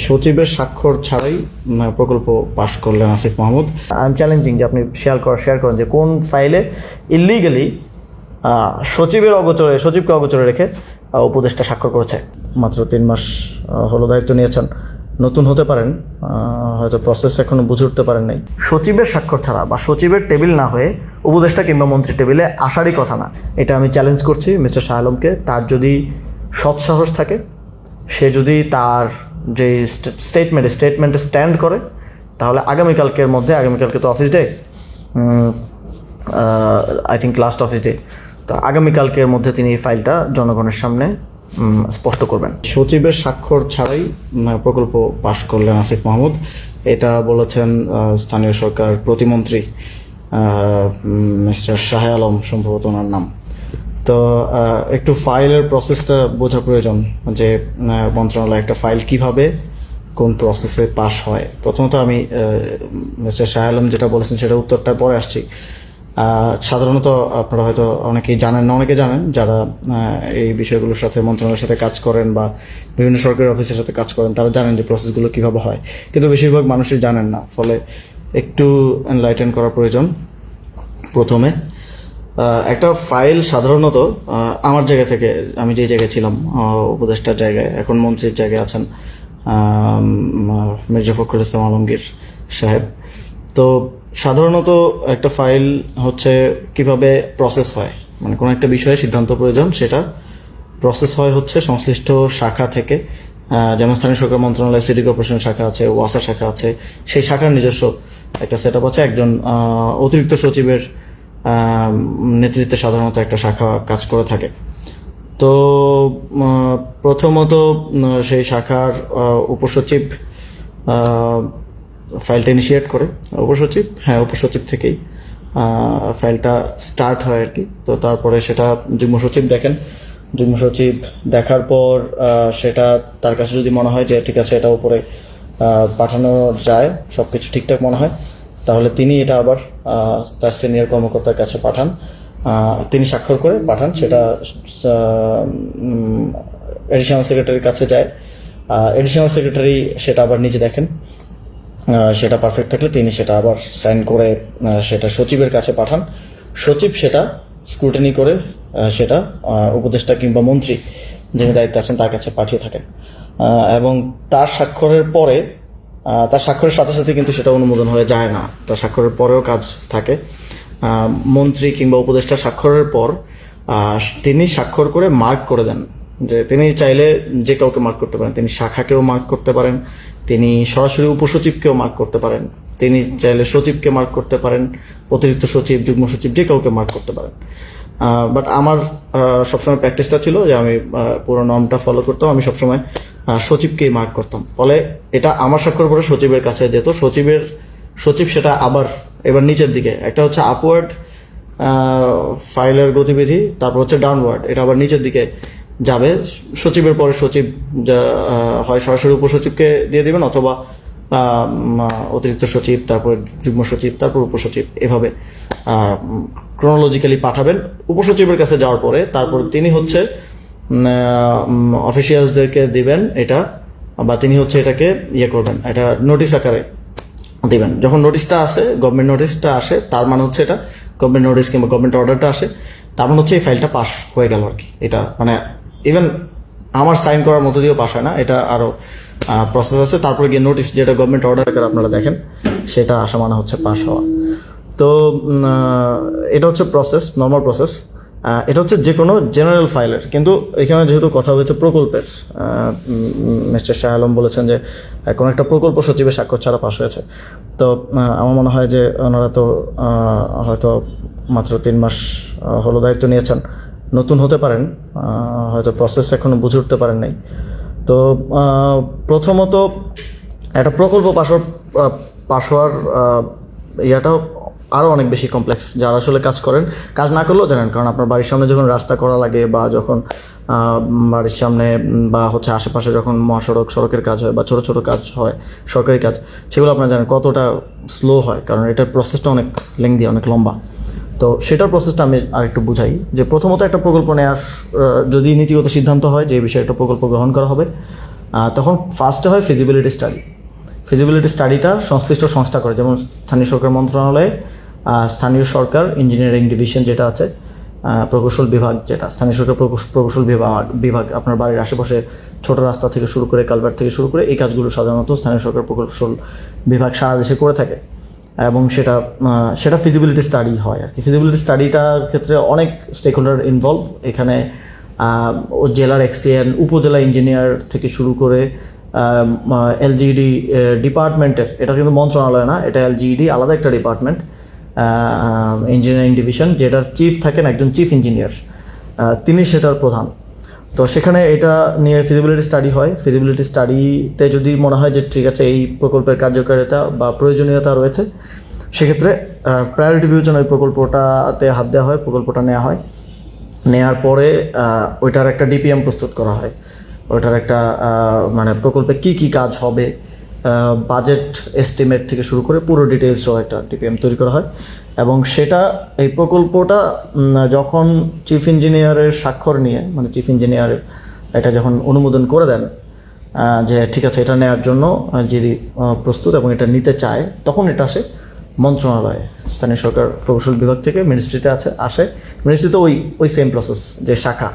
সচিবের স্বাক্ষর ছাড়াই প্রকল্প পাশ করলেন Asif Mahmud. I am challenging যে আপনি শেয়ার করেন যে কোন ফাইলে ইলিগালি সচিবকে অগোচরে রেখে উপদেষ্টা স্বাক্ষর করেছে। মাত্র 3 মাস হলো দায়িত্ব নিয়েছেন, নতুন হতে পারেন, হয়তো প্রসেস এখনো বুঝে উঠতে পারেন নাই। সচিবের স্বাক্ষর ছাড়া বা সচিবের টেবিল না হয়ে উপদেষ্টা কিংবা মন্ত্রী টেবিলে আসারই কথা না। এটা আমি চ্যালেঞ্জ করছি মিস্টার শাহ আলমকে। তার যদি সৎ সাহস থাকে, সে যদি তার যে স্টেটমেন্টে স্ট্যান্ড করে, তাহলে আগামীকালকে তো office day, I think last office day, তো আগামীকালকের মধ্যে তিনি এই ফাইলটা জনগণের সামনে স্পষ্ট করবেন। সচিবের স্বাক্ষর ছাড়াই প্রকল্প পাশ করলেন আসিফ মাহমুদ, এটা বলেছেন স্থানীয় সরকার প্রতিমন্ত্রী মিস্টার শাহ আলম, সম্ভবত ওনার নাম। তো একটু ফাইলের প্রসেসটা বোঝা প্রয়োজন, যে মন্ত্রণালয় একটা ফাইল কিভাবে কোন প্রসেসে পাশ হয়। প্রথমত আমি মিস্টার শাহ আলম যেটা বলেছেন সেটা উত্তরটা পরে আসছি। সাধারণত আপনারা হয়তো অনেকেই জানেন, অনেকে জানেন যারা এই বিষয়গুলোর সাথে মন্ত্রণালয়ের সাথে কাজ করেন বা বিভিন্ন সরকারি অফিসের সাথে কাজ করেন, তারা জানেন যে প্রসেসগুলো কিভাবে হয়, কিন্তু বেশিরভাগ মানুষই জানেন না। ফলে একটু এনলাইটেন করা প্রয়োজন। প্রথমে একটা ফাইল সাধারণত আমার জায়গা থেকে, আমি যে জায়গায় ছিলাম উপদেষ্টার জায়গায়, এখন মন্ত্রীর জায়গায় আছেন মির্জা ফখরুল ইসলাম আলমগীর সাহেব। তো সাধারণত একটা ফাইল হচ্ছে কিভাবে প্রসেস হয়, মানে কোনো একটা বিষয়ে সিদ্ধান্ত প্রয়োজন, সেটা প্রসেস হয় হচ্ছে সংশ্লিষ্ট শাখা থেকে। যেমন স্থানীয় সরকার মন্ত্রণালয়, সিটি কর্পোরেশন শাখা আছে, ওয়াসা শাখা আছে, সেই শাখার নিজস্ব একটা সেট আপ আছে। একজন অতিরিক্ত সচিবের নেতৃত্বে সাধারণত একটা শাখা কাজ করে থাকে। তো প্রথমত সেই শাখার উপসচিব ফাইলটা ইনিশিয়েট করে। উপসচিব থেকেই ফাইলটা স্টার্ট হয় আর কি। তো তারপরে সেটা যুগ্ম সচিব দেখেন। যুগ্ম সচিব দেখার পর সেটা তার কাছে যদি মনে হয় যে ঠিক আছে, এটা উপরে পাঠানো যায়, সব কিছু ঠিকঠাক মনে হয়, তাহলে তিনি এটা আবার তার সিনিয়র কর্মকর্তার কাছে পাঠান। তিনি স্বাক্ষর করে পাঠান, সেটা এডিশনাল সেক্রেটারির কাছে যায়। এডিশনাল সেক্রেটারি সেটা আবার নিজে দেখেন, সেটা পারফেক্ট থাকলে তিনি সেটা আবার সাইন করে সেটা সচিবের কাছে পাঠান। সচিব সেটা স্ক্রুটিনি করে সেটা উপদেষ্টা কিংবা মন্ত্রী যিনি দায়িত্বে আছেন তার কাছে পাঠিয়ে থাকেন। এবং তার স্বাক্ষরের পরে, তার স্বাক্ষরের সাথে সাথে কিন্তু সেটা অনুমোদন হয়ে যায় না, তার স্বাক্ষরের পরেও কাজ থাকে। মন্ত্রী কিংবা উপদেষ্টা স্বাক্ষরের পর তিনি স্বাক্ষর করে মার্ক করে দেন, যে তিনি চাইলে যে কাউকে মার্ক করতে পারেন, তিনি শাখাকেও মার্ক করতে পারেন, তিনি সরাসরি উপসচিবকেও মার্ক করতে পারেন, তিনি চাইলে সচিবকে মার্ক করতে পারেন, অতিরিক্ত সচিব, যুগ্ম সচিব, যে কাউকে মার্ক করতে পারেন। বাট আমার সবসময় প্র্যাকটিসটা ছিল যে আমি পুরো নর্মটা ফলো করতাম, আমি সবসময় সচিবকেই মার্ক করতাম। ফলে এটা আমার স্বাক্ষর করে সচিবের কাছে যেত, সচিব সেটা এবার নিচের দিকে, একটা হচ্ছে আপওয়ার্ড ফাইলের গতিবিধি, তারপর হচ্ছে ডাউনওয়ার্ড, এটা আবার নিচের দিকে যাবে। সচিবের পরে সচিব হয় সরাসরি উপসচিবকে দিয়ে দিবেন, অথবা অতিরিক্ত সচিব, তারপর যুগ্ম সচিব, তারপর উপসচিব, এভাবে ক্রোনোলজিক্যালি পাঠাবেন। উপসচিবের কাছে যাওয়ার পরে তারপর তিনি হচ্ছে অফিসিয়ালসদেরকে দিবেন এটা, বা তিনি হচ্ছে এটাকে করবেন, এটা নোটিশ আকারে দিবেন। যখন নোটিশটা আসে, গভর্নমেন্ট নোটিশটা আসে, তার মানে হচ্ছে এটা গভর্নমেন্ট নোটিশ কিংবা গভর্নমেন্ট অর্ডারটা আসে, তার মানে হচ্ছে এই ফাইলটা পাস হয়ে গেল আর কি। এটা মানে ইভেন আমার সাইন করার মতো দিয়েও পাস হয় না, এটা আরো প্রসেস আছে। তারপরে গিয়ে নোটিশ, যেটা গভর্নমেন্ট অর্ডার আকারে আপনারা দেখেন, সেটা আসা মানে হচ্ছে পাস হওয়া। তো এটা হচ্ছে প্রসেস, নর্মাল প্রসেস। এটা হচ্ছে যে কোনো জেনারেল ফাইলের, কিন্তু এখানে যেহেতু কথা হয়েছে প্রকল্পের, মিস্টার শাহ আলম বলেছেন যে কোনো একটা প্রকল্প সচিবের স্বাক্ষর ছাড়া পাস হয়েছে। তো আমার মনে হয় যে ওনারা তো হয়তো মাত্র 3 মাস হলো দায়িত্ব নিয়েছেন, নতুন হতে পারেন, হয়তো প্রসেস এখনো বুঝে উঠতে পারেন নাই। তো প্রথমত একটা প্রকল্প পাস হওয়ার ইয়াটাও আরও অনেক বেশি কমপ্লেক্স। যারা আসলে কাজ করেন, কাজ না করলেও জানেন, কারণ আপনার বাড়ির সামনে যখন রাস্তা করা লাগে, বা যখন বাড়ির সামনে বা হচ্ছে আশেপাশে যখন সড়কের কাজ হয় বা ছোটো ছোটো কাজ হয়, সরকারি কাজ, সেগুলো আপনারা জানেন কতটা স্লো হয়, কারণ এটার প্রসেসটা অনেক লেংদি, অনেক লম্বা। তো সেটার প্রসেসটা আমি আরেকটু বুঝাই, যে প্রথমত একটা প্রকল্প নেওয়ার যদি নীতিগত সিদ্ধান্ত হয় যে এই বিষয়ে একটা প্রকল্প গ্রহণ করা হবে, তখন ফার্স্টে হয় ফিজিবিলিটি স্টাডি। ফিজিবিলিটি স্টাডিটা সংশ্লিষ্ট সংস্থা করে, যেমন স্থানীয় সরকার মন্ত্রণালয়ে স্থানীয় সরকার ইঞ্জিনিয়ারিং ডিভিশন যেটা আছে, প্রকৌশল বিভাগ যেটা স্থানীয় সরকার প্রকৌশল বিভাগ আপনার বাড়ির আশেপাশে ছোট রাস্তা থেকে শুরু করে কালভার্ট থেকে শুরু করে এই কাজগুলো সাধারণত স্থানীয় সরকার প্রকৌশল বিভাগ সারা দেশে করে থাকে, এবং সেটা ফিজিবিলিটি স্টাডি হয় আর কি। ফিজিবিলিটি স্টাডিটার ক্ষেত্রে অনেক স্টেক হোল্ডার ইনভলভ। এখানে জেলার এক্সিএন, উপজেলা ইঞ্জিনিয়ার থেকে শুরু করে এলজিইডি ডিপার্টমেন্টের, এটা কিন্তু মন্ত্রণালয় না, এটা এলজিইডি আলাদা একটা ডিপার্টমেন্ট, ইঞ্জিনিয়ারিং ডিভিশন, যেটার চিফ থাকেন একজন চিফ ইঞ্জিনিয়ার, তিনি সেটার প্রধান। তো সেখানে এটা নিয়ে ফিজিবিলিটি স্টাডি হয়। ফিজিবিলিটি স্টাডিতে যদি মনে হয় যে ঠিক আছে এই প্রকল্পের কার্যকারিতা বা প্রয়োজনীয়তা রয়েছে, সেক্ষেত্রে প্রায়োরিটি বিবেচনা ওই প্রকল্পটাতে হাত দেওয়া হয়, প্রকল্পটা নেওয়া হয়। নেওয়ার পরে ওইটার একটা ডিপিএম প্রস্তুত করা হয়, ওইটার একটা মানে প্রকল্পে কী কী কাজ হবে, বাজেট এস্টিমেট থেকে শুরু করে পুরো ডিটেলস সহ একটা ডিপিএম তৈরি করা হয়। এবং সেটা এই প্রকল্পটা যখন চিফ ইঞ্জিনিয়ারের স্বাক্ষর নিয়ে, মানে চিফ ইঞ্জিনিয়ার এটা যখন অনুমোদন করে দেন যে ঠিক আছে এটা নেওয়ার জন্য যিনি প্রস্তুত এবং এটা নিতে চায়, তখন এটা আসে মন্ত্রণালয়ে, স্থানীয় সরকার প্রকৌশল বিভাগ থেকে মিনিস্ট্রিতে আসে। মিনিস্ট্রিতে ওই সেম প্রসেস, যে শাখা,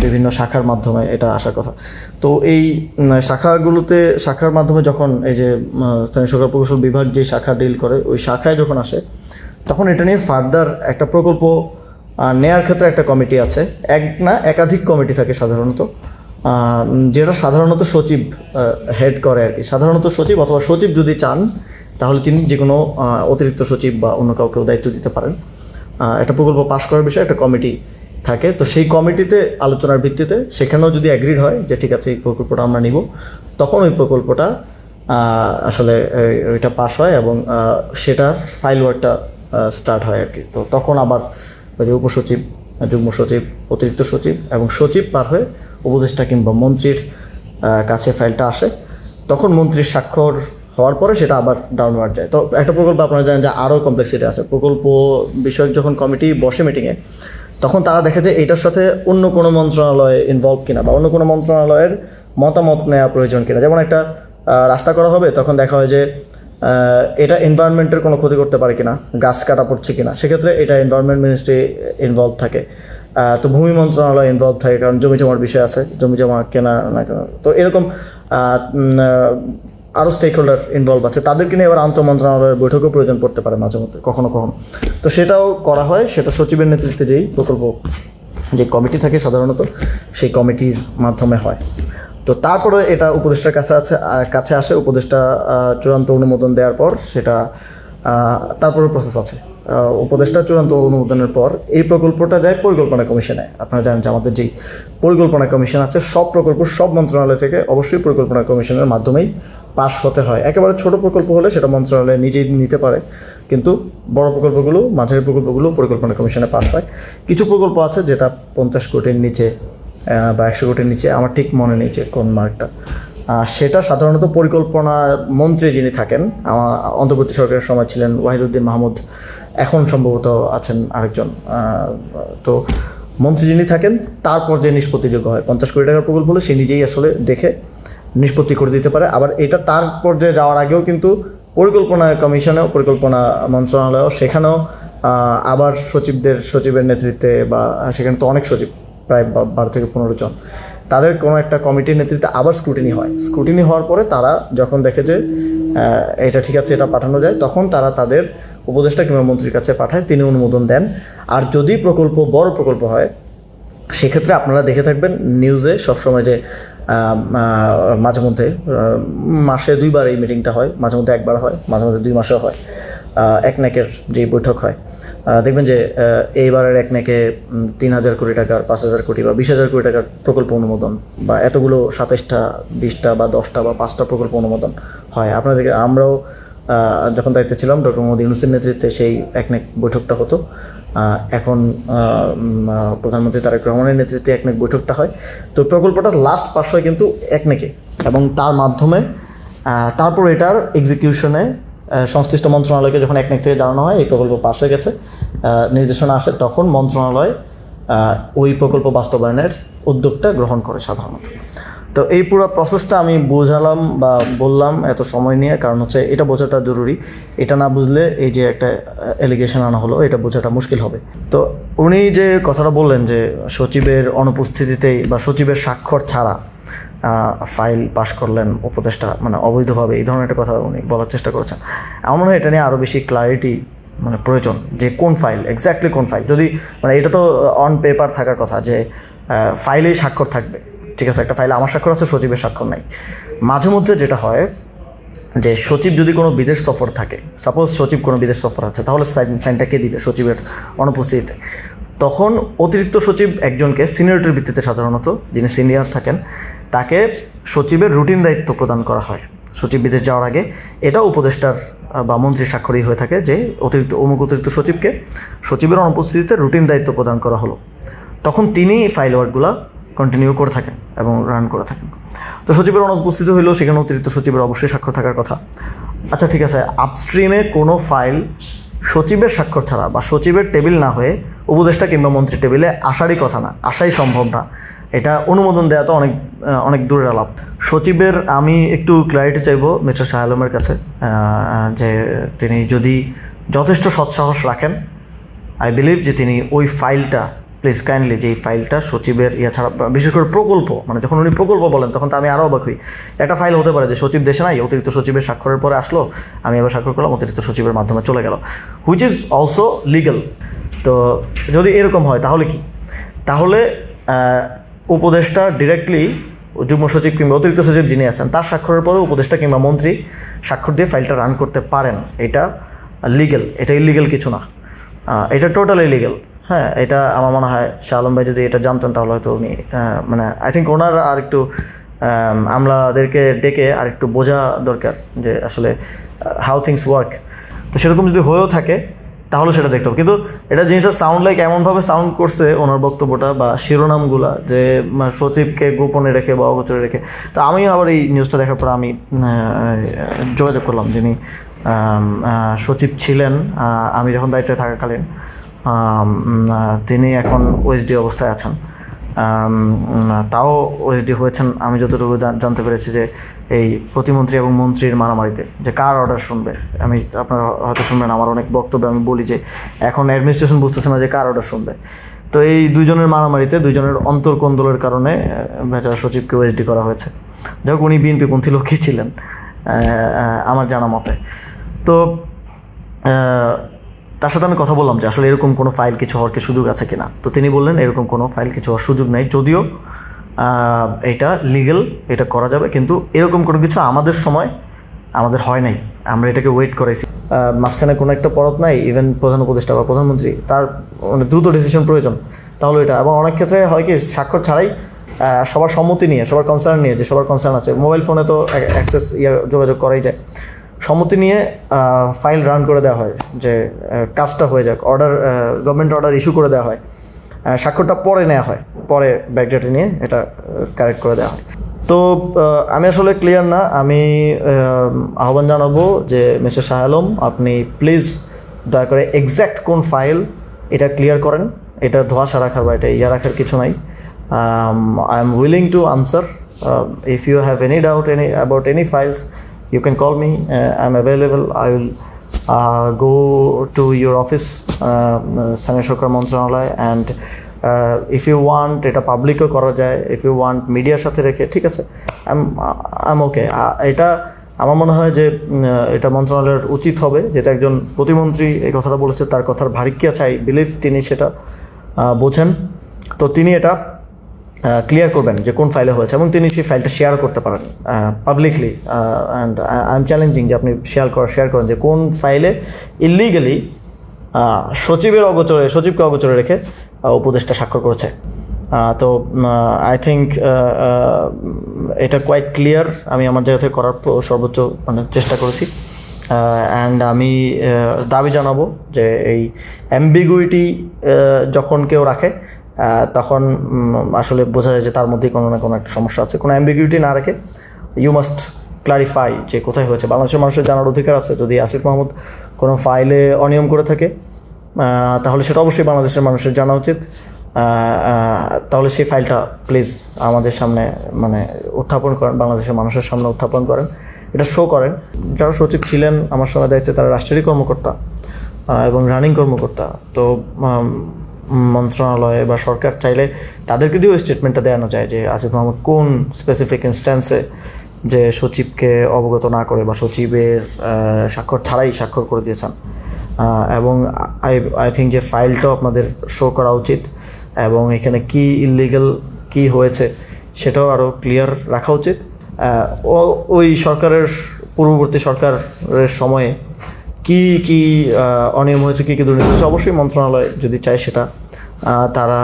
বিভিন্ন শাখার মাধ্যমে এটা আসার কথা। তো এই শাখার মাধ্যমে যখন এই যে স্থানীয় সরকার প্রকৌশল বিভাগ যে শাখা ডিল করে, ওই শাখায় যখন আসে, তখন এটা নিয়ে ফার্দার একটা প্রকল্প নেয়ার ক্ষেত্রে একটা কমিটি আছে, একাধিক কমিটি থাকে সাধারণত, যেটা সাধারণত সচিব হেড করে আর কি। সাধারণত সচিব অথবা সচিব যদি চান তাহলে তিনি যে কোনো অতিরিক্ত সচিব বা অন্য কাউকেও দায়িত্ব দিতে পারেন। একটা প্রকল্প পাশ করার বিষয়ে একটা কমিটি থাকে, তো সেই কমিটিতে আলোচনার ভিত্তিতে সেখানেও যদি অ্যাগ্রিড হয় যে ঠিক আছে এই প্রকল্পটা আমরা নিব, তখন ওই প্রকল্পটা আসলে ওইটা পাস হয় এবং সেটার ফাইল ওয়ার্কটা স্টার্ট হয় আর কি। তো তখন আবার ওই যে উপসচিব, যুগ্ম সচিব, অতিরিক্ত সচিব এবং সচিব পার হয়ে উপদেষ্টা কিংবা মন্ত্রীর কাছে ফাইলটা আসে, তখন মন্ত্রীর স্বাক্ষর হওয়ার পরে সেটা আবার ডাউনওয়ার্ড যায়। তো একটা প্রকল্প আপনারা জানেন যে আরও কমপ্লেক্সিটি আছে। প্রকল্প বিষয়ক যখন কমিটি বসে মিটিংয়ে, তখন তারা দেখে যে এটার সাথে অন্য কোনো মন্ত্রণালয় ইনভলভ কিনা বা অন্য কোনো মন্ত্রণালয়ের মতামত নেওয়া প্রয়োজন কিনা। যেমন একটা রাস্তা করা হবে, তখন দেখা হয় যে এটা এনভায়রনমেন্টের কোনো ক্ষতি করতে পারে কিনা, গাছ কাটা পড়ছে কিনা, সেক্ষেত্রে এটা এনভায়রনমেন্ট মিনিস্ট্রি ইনভলভ থাকে। তো ভূমি মন্ত্রণালয় ইনভলভ থাকে, কারণ জমি জমার বিষয় আছে, জমি জমা কেনা না কেনা। তো এরকম আরও স্টেক হোল্ডার ইনভলভ আছে, তাদেরকে নিয়ে এবার আন্তঃমন্ত্রণালয়ের বৈঠকও প্রয়োজন পড়তে পারে মাঝে মধ্যে, কখনো কখনো। তো সেটাও করা হয়, সেটা সচিবের নেতৃত্বে যেই প্রকল্প যে কমিটি থাকে সাধারণত, সেই কমিটির মাধ্যমে হয়। তো তারপরে এটা উপদেষ্টার কাছে আসে, উপদেষ্টা চূড়ান্ত অনুমোদন দেওয়ার পর সেটা তারপরে প্রসেস আছে। উপদেষ্টা চূড়ান্ত অনুমোদনের পর এই প্রকল্পটা যায় পরিকল্পনা কমিশনে। আপনারা জানেন যে আমাদের যেই পরিকল্পনা কমিশন আছে, সব প্রকল্প সব মন্ত্রণালয় থেকে অবশ্যই পরিকল্পনা কমিশনের মাধ্যমেই পাস হতে হয়। একেবারে ছোট প্রকল্প হলে সেটা মন্ত্রণালয় নিজেই নিতে পারে, কিন্তু বড় প্রকল্পগুলো, মাঝারি প্রকল্পগুলো পরিকল্পনা কমিশনে পাস হয়। কিছু প্রকল্প আছে যেটা 50 কোটির নিচে বা 100 কোটির নিচে, আমার ঠিক মনে নেই যে কোন মার্কটা, সেটা সাধারণত পরিকল্পনা মন্ত্রী যিনি থাকেন, আমার অন্তর্বর্তী সরকারের সময় ছিলেন ওয়াহিদুদ্দিন মাহমুদ, এখন সম্ভবত আছেন আরেকজন। তো মন্ত্রী যিনি থাকেন তারপর যে নিষ্পত্তিযোগ্য হয়, 50 কোটি টাকার প্রকল্প হলে সে নিজেই আসলে দেখে নিষ্পত্তি করে দিতে পারে। আবার এটা তার পর্যায়ে যাওয়ার আগেও কিন্তু পরিকল্পনা কমিশনেও, পরিকল্পনা মন্ত্রণালয়েও, সেখানেও আবার সচিবের নেতৃত্বে, বা সেখানে তো অনেক সচিব, প্রায় 12 থেকে 15 জন, তাদের কোনো একটা কমিটির নেতৃত্বে আবার স্ক্রুটিনি হয়। স্ক্রুটিনি হওয়ার পরে তারা যখন দেখে যে এটা ঠিক আছে, এটা পাঠানো যায়, তখন তারা তাদের উপদেষ্টা কিংবা মন্ত্রীর কাছে পাঠায়, তিনি অনুমোদন দেন। আর যদি প্রকল্প বড় প্রকল্প হয়, সেক্ষেত্রে আপনারা দেখে থাকবেন নিউজে সবসময় যে মাঝে মধ্যে মাসে 2বার এই মিটিংটা হয়, মাঝে মধ্যে 1বার হয়, মাঝে মধ্যে 2 মাসেও হয়, একনেকের যে বৈঠক হয়। দেখবেন যে এইবারের একনেকে 3000 কোটি টাকার, 5000 কোটি বা 20,000 কোটি টাকার প্রকল্প অনুমোদন, বা এতগুলো 27টা, 20টা বা 10টা বা 5টা প্রকল্প অনুমোদন হয়। আপনাদেরকে আমরাও যখন দায়িত্বে ছিলাম, ডক্টর মোহাম্মদ ইউনূসের নেতৃত্বে সেই একনেক বৈঠকটা হতো। এখন প্রধানমন্ত্রী তারেক রহমানের নেতৃত্বে একনেক বৈঠকটা হয়। তো প্রকল্পটা লাস্ট পাস হয় কিন্তু একনেকে, এবং তার মাধ্যমে তারপর এটার এক্সিকিউশনে সংশ্লিষ্ট মন্ত্রণালয়কে যখন একনেক থেকে জানানো হয় এই প্রকল্প পাস হয়ে গেছে, নির্দেশনা আসে, তখন মন্ত্রণালয় ওই প্রকল্প বাস্তবায়নের উদ্যোগটা গ্রহণ করে সাধারণত। তো এই পুরো প্রসেসটা আমি বোঝালাম বা বললাম এত সময় নিয়ে, কারণ হচ্ছে এটা বোঝাটা জরুরি। এটা না বুঝলে এই যে একটা এলিগেশন আনা হলো, এটা বোঝাটা মুশকিল হবে। তো উনি যে কথাটা বললেন যে সচিবের অনুপস্থিতিতেই বা সচিবের স্বাক্ষর ছাড়া ফাইল পাশ করলেন উপদেষ্টা, মানে অবৈধভাবে, এই ধরনের একটা কথা উনি বলার চেষ্টা করেছেন। আমার মনে হয় এটা নিয়ে আরও বেশি ক্লারিটি মানে প্রয়োজন, যে কোন ফাইল, এক্স্যাক্টলি কোন ফাইল। যদি মানে এটা তো অন পেপার থাকার কথা যে ফাইলেই স্বাক্ষর থাকবে, ঠিক আছে, একটা ফাইলে আমার স্বাক্ষর আছে, সচিবের স্বাক্ষর নাই। মাঝে মধ্যে যেটা হয় যে সচিব যদি কোনো বিদেশ সফর থাকে, সাপোজ সচিব কোনো বিদেশ সফর আছে, তাহলে সাইনটা কে দিবে সচিবের অনুপস্থিতিতে? তখন অতিরিক্ত সচিব একজনকে সিনিয়রিটির ভিত্তিতে, সাধারণত যিনি সিনিয়র থাকেন তাকে সচিবের রুটিন দায়িত্ব প্রদান করা হয় সচিব বিদেশ যাওয়ার আগে। এটা উপদেষ্টার বা মন্ত্রীর স্বাক্ষরই হয়ে থাকে যে অতিরিক্ত সচিবকে সচিবের অনুপস্থিতিতে রুটিন দায়িত্ব প্রদান করা হলো। তখন তিনি ফাইল ওয়ার্কগুলো কন্টিনিউ করে থাকেন এবং রান করে থাকেন। তো সচিবের অনুপস্থিতি হইলেও সেখানে অতিরিক্ত সচিবের অবশ্যই স্বাক্ষর থাকার কথা। আচ্ছা ঠিক আছে, আপস্ট্রিমে কোনো ফাইল সচিবের স্বাক্ষর ছাড়া বা সচিবের টেবিল না হয়ে উপদেষ্টা কিংবা মন্ত্রীর টেবিলে আসারই কথা না, আসাই সম্ভব না। এটা অনুমোদন দেওয়া তো অনেক দূরের আলাপ। সচিবের আমি একটু ক্ল্যারিটি চাইবো মিস্টার শাহ আলমের কাছে, যে তিনি যদি যথেষ্ট সৎসাহস রাখেন, আই বিলিভ যে তিনি ওই ফাইলটা, প্লিজ কাইন্ডলি, যে এই ফাইলটা সচিবের ছাড়া, বিশেষ করে প্রকল্প, মানে যখন উনি প্রকল্প বলেন তখন তো আমি আরও অবাক হই। একটা ফাইল হতে পারে যে সচিব দেশে নাই, অতিরিক্ত সচিবের স্বাক্ষরের পরে আসলো, আমি এবার স্বাক্ষর করলাম, অতিরিক্ত সচিবের মাধ্যমে চলে গেল, হুইচ ইজ অলসো লিগাল। তো যদি এরকম হয় তাহলে কি? তাহলে উপদেষ্টা ডিরেক্টলি যুগ্ম সচিব কিংবা অতিরিক্ত সচিব যিনি আছেন তার স্বাক্ষরের পরে উপদেষ্টা কিংবা মন্ত্রী স্বাক্ষর দিয়ে ফাইলটা রান করতে পারেন। এটা লিগেল, এটা ইলিগেল কিছু না, এটা টোটালি লিগেল। হ্যাঁ, এটা আমার মনে হয় শাহ আলম ভাই যদি এটা জানতেন তাহলে হয়তো উনি মানে আই থিঙ্ক ওনার আর একটু আমলাদেরকে ডেকে আর একটু বোঝা দরকার যে আসলে হাউ থিংস ওয়ার্ক। তো সেরকম যদি হয়েও থাকে তাহলে সেটা দেখতে হবে। কিন্তু এটা জিনিসটা সাউন্ড লাইক এমনভাবে সাউন্ড করছে ওনার বক্তব্যটা বা শিরোনামগুলা, যে সচিবকে গোপনে রেখে বা অগোচরে রেখে। তো আমিও আবার এই নিউজটা দেখার পর আমি যোগাযোগ করলাম যিনি সচিব ছিলেন আমি যখন দায়িত্বে থাকাকালীন, তিনি এখন ওএসডি অবস্থায় আছেন। তাও ওএসডি হয়েছেন আমি যতটুকু জানতে পেরেছি যে এই প্রতিমন্ত্রী এবং মন্ত্রীর মারামারিতে, যে কার অর্ডার শুনবে। আমি আপনারা হয়তো শুনবেন আমার অনেক বক্তব্যে আমি বলি যে এখন অ্যাডমিনিস্ট্রেশন বুঝতেছে না যে কার অর্ডার শুনবে। তো এই দুইজনের মারামারিতে, দুইজনের অন্তর্কোন্দলের কারণে বেচারা সচিবকে ওএসডি করা হয়েছে। যাই হোক, উনি বিএনপিপন্থী লোকই ছিলেন আমার জানা মতে। তো তার সাথে আমি কথা বললাম যে আসলে এরকম কোনো ফাইল কিছু হওয়ার কি সুযোগ আছে কিনা। তো তিনি বললেন এরকম কোনো ফাইল কিছু হওয়ার সুযোগ নেই, যদিও এটা লিগেল, এটা করা যাবে, কিন্তু এরকম কোনো কিছু আমাদের সময় আমাদের হয় নাই, আমরা এটাকে ওয়েট করেছি। মাঝখানে কোনো একটা পরত নাই, ইভেন প্রধান উপদেষ্টা বা প্রধানমন্ত্রী তার মানে দ্রুত ডিসিশন প্রয়োজন, তাহলে এটা। এবং অনেক ক্ষেত্রে হয় কি স্বাক্ষর ছাড়াই সবার সম্মতি নিয়ে, সবার কনসার্ন নিয়ে, যে সবার কনসার্ন আছে, মোবাইল ফোনে তো অ্যাক্সেস যোগাযোগ করাই যায়, সম্মতি নিয়ে ফাইল রান করে দেওয়া হয় যে কাজটা হয়ে যাক, গভর্নমেন্ট অর্ডার ইস্যু করে দেওয়া হয়, স্বাক্ষরটা পরে নেওয়া হয়, পরে ব্যাকডেটে নিয়ে এটা কারেক্ট করে দেওয়া হয়। তো আমি আসলে ক্লিয়ার না, আমি আহ্বান জানাবো যে মিস্টার শাহ আলম, আপনি প্লিজ দয়া করে এক্স্যাক্ট কোন ফাইল এটা ক্লিয়ার করেন। এটা ধোঁয়াশা রাখার বা এটা রাখার কিছু নাই। I am willing to answer if you have any doubt about any files. You can call me. I'm available. I will go to your office, স্থানীয় সরকার মন্ত্রণালয়, and if you want এটা পাবলিকও করা যায়, if you want মিডিয়ার সাথে রেখে, ঠিক আছে, I'm okay. এটা আমার মনে হয় যে এটা মন্ত্রণালয়ের উচিত হবে, যেটা একজন প্রতিমন্ত্রী এই কথাটা বলেছে, তার কথার ভারিক্কি আছে, আই বিলিভ তিনি সেটা বোঝেন। তো তিনি এটা ক্লিয়ার করবেন যে কোন ফাইলে হয়েছে, এবং তিনি সেই ফাইলটা শেয়ার করতে পারেন publicly. And I am challenging যে আপনি শেয়ার করেন যে কোন ফাইলে ইলিগালি সচিবকে অগোচরে রেখে উপদেষ্টা স্বাক্ষর করেছে। তো আই থিঙ্ক এটা কোয়াইট ক্লিয়ার। আমি আমার জায়গা থেকে করার সর্বোচ্চ চেষ্টা করেছি। অ্যান্ড আমি দাবি জানাবো যে এই অ্যাম্বিগুইটি যখন কেউ রাখে তখন আসলে বোঝা যায় যে তার মধ্যেই কোনো না কোনো একটা সমস্যা আছে। কোনো অ্যাম্বিগুইটি না রেখে ইউ মাস্ট ক্লারিফাই যে কোথায় হয়েছে। বাংলাদেশের মানুষের জানার অধিকার আছে, যদি আসিফ মাহমুদ কোনো ফাইলে অনিয়ম করে থাকে তাহলে সেটা অবশ্যই বাংলাদেশের মানুষের জানা উচিত। তাহলে সেই ফাইলটা প্লিজ আমাদের সামনে মানে উত্থাপন করেন, বাংলাদেশের মানুষের সামনে উত্থাপন করেন, এটা শো করেন। যারা সচিব ছিলেন আমার সময় দায়িত্বে তারা রাষ্ট্রেরই কর্মকর্তা এবং রানিং কর্মকর্তা, তো মন্ত্রণালয়ে বা সরকার চাইলে তাদেরকে দিয়েও স্টেটমেন্টটা দেওয়ানো যায় যে আসিফ মাহমুদ কোন স্পেসিফিক ইনস্ট্যান্সে যে সচিবকে অবগত না করে বা সচিবের স্বাক্ষর ছাড়াই স্বাক্ষর করে দিয়েছেন। এবং আই থিঙ্ক যে ফাইলটাও আপনাদের শো করা উচিত এবং এখানে কি ইললিগাল কি হয়েছে সেটাও আরও ক্লিয়ার রাখা উচিত। ওই সরকারের পূর্ববর্তী সরকারের সময়ে কি কি অনিয়ম হয়েছে, কী কী দুর্নীতি হয়েছে, অবশ্যই মন্ত্রণালয় যদি চায় সেটা তারা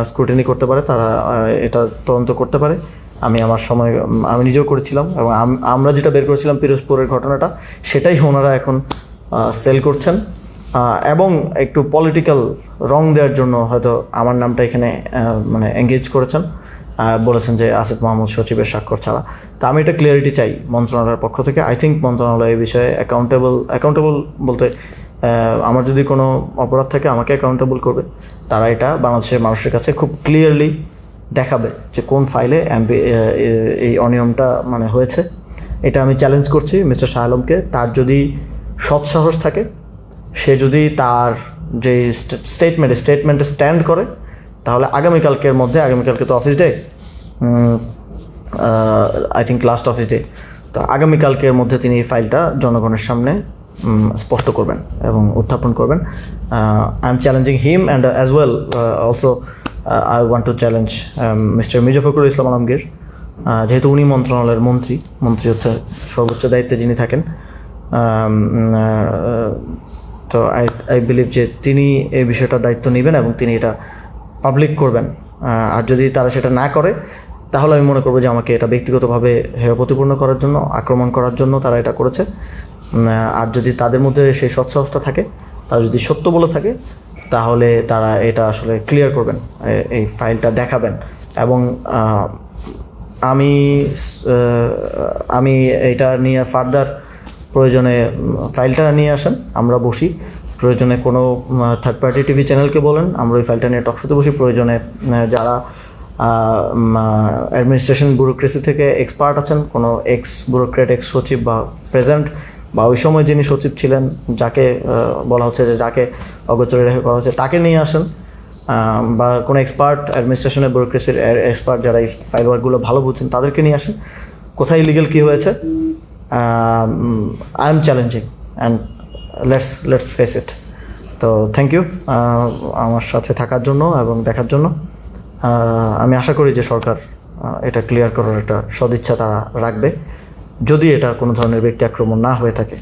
স্ক্রুটিনি করতে পারে, তারা এটা তদন্ত করতে পারে। আমি আমার সময় আমি নিজেও করেছিলাম এবং আমরা যেটা বের করেছিলাম পিরোজপুরের ঘটনাটা, সেটাই ওনারা এখন সেল করছেন এবং একটু পলিটিক্যাল রং দেওয়ার জন্য হয়তো আমার নামটা এখানে মানে এঙ্গেজ করেছেন, বলেছেন যে আসিফ মাহমুদ সচিবের স্বাক্ষর ছাড়া। তা আমি এটা ক্লিয়ারিটি চাই মন্ত্রণালয়ের পক্ষ থেকে। আই থিঙ্ক মন্ত্রণালয় এই বিষয়ে অ্যাকাউন্টেবল বলতে আমার যদি কোনো অপরাধ থাকে আমাকে অ্যাকাউন্টেবল করবে। তারা এটা বাংলাদেশের মানুষের কাছে খুব ক্লিয়ারলি দেখাবে যে কোন ফাইলে এই অনিয়মটা মানে হয়েছে। এটা আমি চ্যালেঞ্জ করছি মিস্টার শাহ আলমকে। তার যদি সৎসাহস থাকে, সে যদি তার যে স্টেটমেন্টে স্ট্যান্ড করে, তাহলে আগামীকালকে তো office day, I think last office day, তো আগামীকালকের মধ্যে তিনি এই ফাইলটা জনগণের সামনে স্পষ্ট করবেন এবং উত্থাপন করবেন। I am challenging him and as well also I want to challenge mister Mirza Fakhrul Islam Alamgir, যেহেতু উনি মন্ত্রণালয়ের মন্ত্রী হচ্ছে সর্বোচ্চ দায়িত্বে যিনি থাকেন। তো আই বিলিভ যে তিনি এই বিষয়টার দায়িত্ব নেবেন এবং তিনি এটা পাবলিক করবেন। আর যদি তারা সেটা না করে, তাহলে আমি মনে করবো যে আমাকে এটা ব্যক্তিগতভাবে হেয় প্রতিপূর্ণ করার জন্য, আক্রমণ করার জন্য তারা এটা করেছে। আর যদি তাদের মধ্যে সেই সৎসাহসটা থাকে, তারা যদি সত্য বলে থাকে, তাহলে তারা এটা আসলে ক্লিয়ার করবেন, এই ফাইলটা দেখাবেন। এবং আমি এটা নিয়ে ফার্দার প্রয়োজনে ফাইলটা নিয়ে আসেন, আমরা বসি, প্রয়োজনে কোনো থার্ড পার্টি টিভি চ্যানেলকে বলেন, আমরা ওই ফাইলটা নিয়ে টকশোতে বসি। প্রয়োজনে যারা অ্যাডমিনিস্ট্রেশন ব্যুরোক্রেসি থেকে এক্সপার্ট আছেন, কোনো ব্যুরোক্রেট সচিব বা প্রেজেন্ট বা ওই সময় যিনি সচিব ছিলেন, যাকে বলা হচ্ছে যে যাকে অগোচরে রেখে করা হচ্ছে, তাকে নিয়ে আসেন। বা কোনো এক্সপার্ট অ্যাডমিনিস্ট্রেশনের ব্যুরোক্রেসির এক্সপার্ট যারা এই ফাইল ওয়ার্কগুলো ভালো বুঝছেন, তাদেরকে নিয়ে আসেন। কোথায় ইলিগাল কী হয়েছে, I am challenging and let's face it. তো থ্যাংক ইউ আমার সাথে থাকার জন্য এবং দেখার জন্য। আমি আশা করি যে সরকার এটা ক্লিয়ার করার একটা সদিচ্ছা তারা রাখবে, যদি এটা কোনো ধরনের ব্যক্তি আক্রমণ না হয়ে থাকে।